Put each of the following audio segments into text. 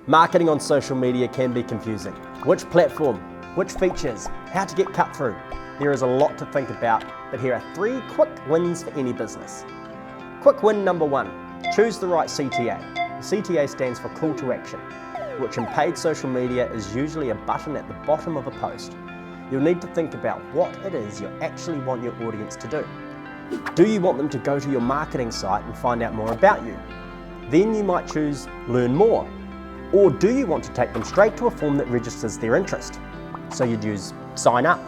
Marketing on social media can be confusing. Which platform? Which features? How to get cut through? There is a lot to think about, but here are 3 quick wins for any business. Quick win number 1, choose the right CTA. The CTA stands for call to action, which in paid social media is usually a button at the bottom of a post. You'll need to think about what it is you actually want your audience to do. Do you want them to go to your marketing site and find out more about you? Then you might choose learn more. Or do you want to take them straight to a form that registers their interest? So you'd use sign up.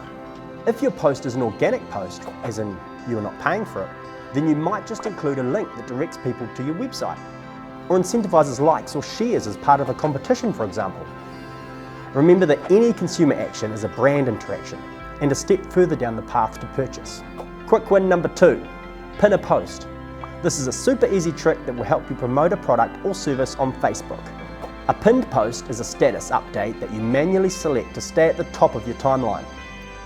If your post is an organic post, as in you're not paying for it, then you might just include a link that directs people to your website, or incentivizes likes or shares as part of a competition, for example. Remember that any consumer action is a brand interaction and a step further down the path to purchase. Quick win number 2, pin a post. This is a super easy trick that will help you promote a product or service on Facebook. A pinned post is a status update that you manually select to stay at the top of your timeline,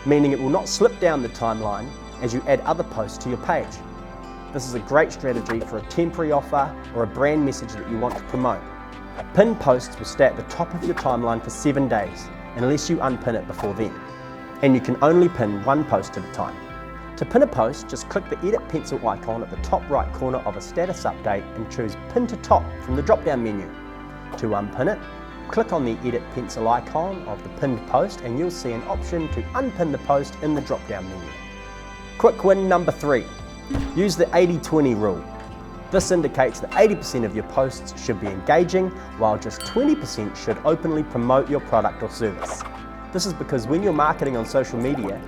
meaning it will not slip down the timeline as you add other posts to your page. This is a great strategy for a temporary offer or a brand message that you want to promote. Pinned posts will stay at the top of your timeline for 7 days, unless you unpin it before then. And you can only pin 1 post at a time. To pin a post, just click the edit pencil icon at the top right corner of a status update and choose Pin to Top from the drop-down menu. To unpin it, click on the edit pencil icon of the pinned post and you'll see an option to unpin the post in the drop-down menu. Quick win number 3, use the 80-20 rule. This indicates that 80% of your posts should be engaging, while just 20% should openly promote your product or service. This is because when you're marketing on social media,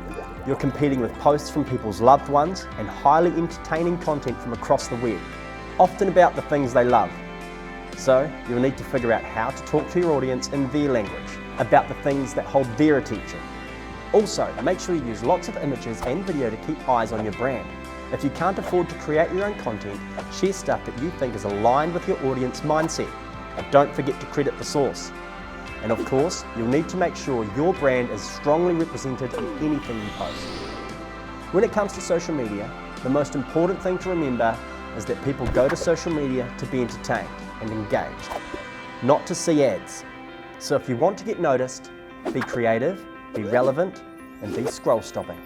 you're competing with posts from people's loved ones and highly entertaining content from across the web, often about the things they love. So you'll need to figure out how to talk to your audience in their language, about the things that hold their attention. Also, make sure you use lots of images and video to keep eyes on your brand. If you can't afford to create your own content, share stuff that you think is aligned with your audience mindset. Don't forget to credit the source. And of course, you'll need to make sure your brand is strongly represented in anything you post. When it comes to social media, the most important thing to remember is that people go to social media to be entertained and engaged, not to see ads. So if you want to get noticed, be creative, be relevant, and be scroll stopping.